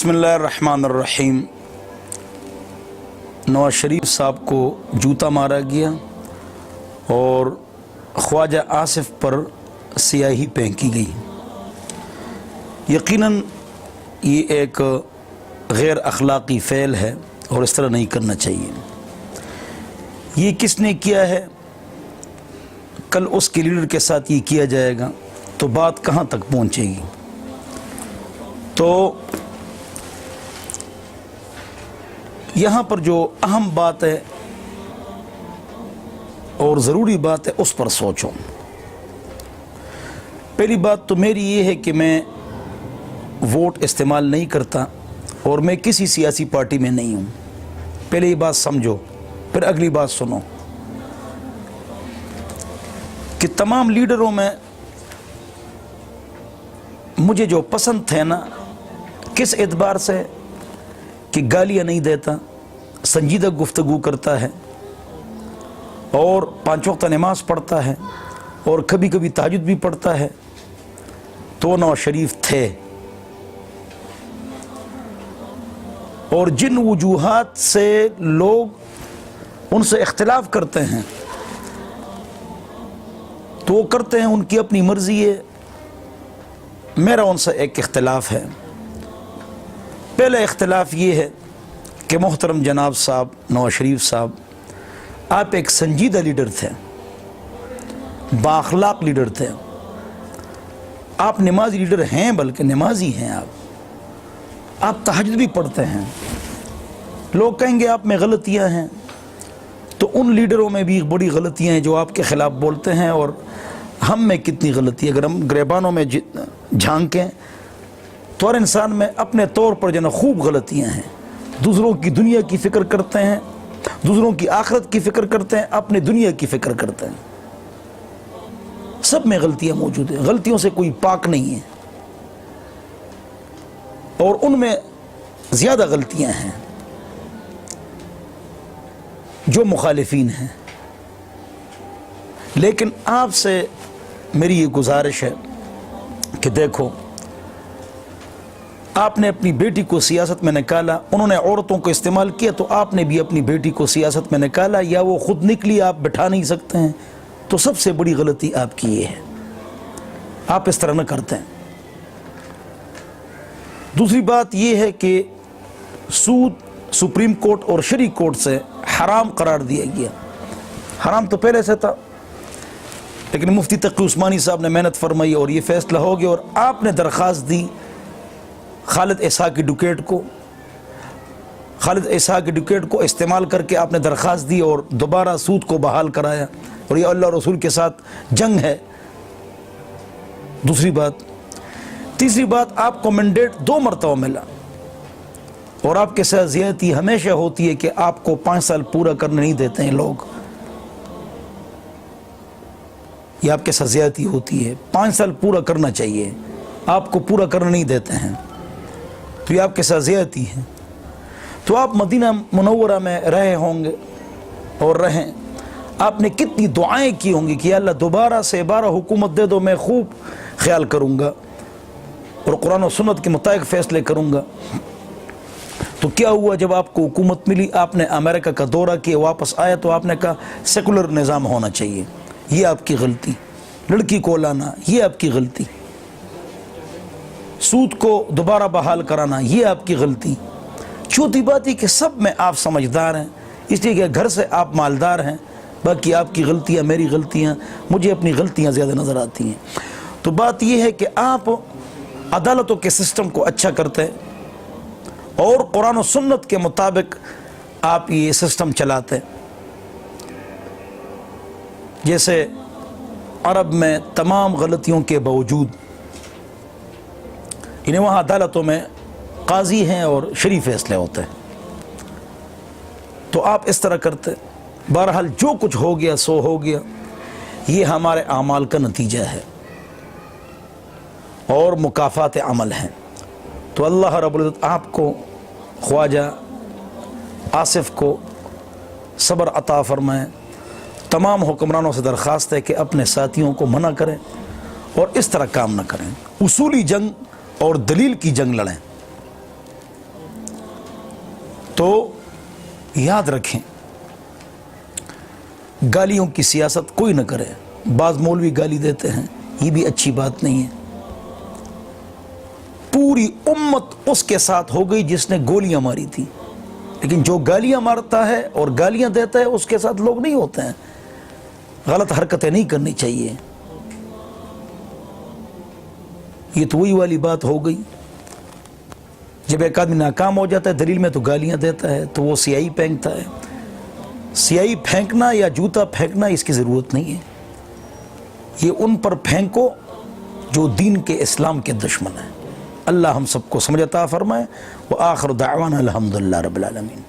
बिस्मिल्लाहिर्रहमानिर्रहीम। नवाज शरीफ साहब को जूता मारा गया और ख्वाजा आसिफ पर स्याही फेंकी गई। यकीनन ये एक गैर अखलाक़ी फ़ेल है और इस तरह नहीं करना चाहिए। ये किसने किया है? कल उसके लीडर के साथ ये किया जाएगा तो बात कहाँ तक पहुँचेगी। तो यहाँ पर जो अहम बात है और ज़रूरी बात है उस पर सोचो। पहली बात तो मेरी ये है कि मैं वोट इस्तेमाल नहीं करता और मैं किसी सियासी पार्टी में नहीं हूँ। पहले ये बात समझो, फिर अगली बात सुनो कि तमाम लीडरों में मुझे जो पसंद थे ना, किस एतबार से कि गालियाँ नहीं देता, संजीदा गुफ्तगू करता है और 5 वक्त नमाज पढ़ता है और कभी कभी तहज्जुद भी पढ़ता है, तो नवाज शरीफ थे। और जिन वजूहात से लोग उनसे इख्तिलाफ करते हैं तो वो करते हैं, उनकी अपनी मर्ज़ी है। मेरा उनसे एक इख्तिलाफ है। पहला इख्तिलाफ ये है कि मोहतरम जनाब साहब नवाज शरीफ साहब, आप एक संजीदा लीडर थे, बाअखलाक लीडर थे, आप नमाजी लीडर हैं, बल्कि नमाजी हैं। आप तहज्जुद भी पढ़ते हैं। लोग कहेंगे आप में गलतियां हैं, तो उन लीडरों में भी बड़ी गलतियां हैं जो आपके ख़िलाफ़ बोलते हैं। और हम में कितनी गलती है, अगर हम गिरबानों में झांकें तो हर इंसान में अपने तौर पर जो ना खूब गलतियां हैं। दूसरों की दुनिया की फ़िक्र करते हैं, दूसरों की आखिरत की फ़िक्र करते हैं, अपने दुनिया की फ़िक्र करते हैं। सब में गलतियां मौजूद हैं, गलतियों से कोई पाक नहीं है और उनमें ज़्यादा गलतियां हैं जो मुखालिफीन हैं। लेकिन आपसे मेरी ये गुजारिश है कि देखो, आपने अपनी बेटी को सियासत में निकाला, उन्होंने औरतों को इस्तेमाल किया, तो आपने भी अपनी बेटी को सियासत में निकाला, या वो खुद निकली, आप बिठा नहीं सकते हैं। तो सबसे बड़ी गलती आपकी ये है, आप इस तरह न करते हैं। दूसरी बात ये है कि सूद सुप्रीम कोर्ट और शरी कोर्ट से हराम करार दिया गया। हराम तो पहले से था, लेकिन मुफ्ती तकी उस्मानी साहब ने मेहनत फरमाई और ये फैसला हो गया। और आपने दरख्वास्त दी खालिद इसहाक एडवोकेट को इस्तेमाल करके आपने दरख्वास्त दी और दोबारा सूद को बहाल कराया, और ये अल्लाह रसूल के साथ जंग है। दूसरी बात। तीसरी बात, आपको मैंडेट 2 मरतबा मिला और आपके साथ ज़्यादती हमेशा होती है कि आपको 5 साल पूरा करने नहीं देते हैं लोग। ये आपके साथ ज़्यादती होती है, 5 साल पूरा करना चाहिए, आपको पूरा करने नहीं देते हैं, तो ये आपके साथ ज़्यादती है। तो आप मदीना मुनव्वरा में रहे होंगे और रहें, आपने कितनी दुआएं की होंगी कि अल्लाह दोबारा से 12 हुकूमत दे दो, मैं खूब ख्याल करूँगा और कुरान और सुन्नत के मुताबिक फ़ैसले करूँगा। तो क्या हुआ, जब आपको हुकूमत मिली, आपने अमेरिका का दौरा किया, वापस आया तो आपने कहा सेकुलर निज़ाम होना चाहिए। ये आपकी गलती। लड़की को लाना, ये आपकी गलती। सूद को दोबारा बहाल कराना, ये आपकी गलती। चौथी बात है कि सब में आप समझदार हैं, इसलिए कि घर से आप मालदार हैं। बाकी आपकी गलतियाँ, मेरी गलतियाँ, मुझे अपनी गलतियाँ ज़्यादा नज़र आती हैं। तो बात यह है कि आप अदालतों के सिस्टम को अच्छा करते हैं और कुरान और सुन्नत के मुताबिक आप ये सिस्टम चलाते हैं। जैसे अरब में तमाम गलतियों के बावजूद इन्हें वहाँ अदालतों में काजी हैं और शरी फैसले होते हैं, तो आप इस तरह करते। बहरहाल जो कुछ हो गया सो हो गया, ये हमारे आमाल का नतीजा है और मुकाफ़ात अमल हैं। तो अल्लाह रब्बुल इज़्ज़त आपको, ख्वाजा आसिफ को सब्र अता फरमाए। तमाम हुक्मरानों से दरख्वास्त है कि अपने साथियों को मना करें और इस तरह काम न करें, उसूली जंग और दलील की जंग लड़ें। تو یاد رکھیں گالیوں کی سیاست کوئی نہ کرے. بعض مولوی گالی دیتے ہیں، یہ بھی اچھی بات نہیں ہے. پوری امت اس کے ساتھ ہو گئی جس نے گولیاں ماری تھی، لیکن جو گالیاں مارتا ہے اور گالیاں دیتا ہے اس کے ساتھ لوگ نہیں ہوتے ہیں. غلط حرکتیں نہیں کرنی چاہیے. یہ تو وہی والی بات ہو گئی، جب ایک آدمی ناکام ہو جاتا ہے دلیل میں تو گالیاں دیتا ہے، تو وہ سیاہی پھینکتا ہے. سیاہی پھینکنا یا جوتا پھینکنا اس کی ضرورت نہیں ہے. یہ ان پر پھینکو جو دین کے اسلام کے دشمن ہیں. اللہ ہم سب کو سمجھ عطا فرمائے. وآخر دعوانا الحمدللہ رب العالمین.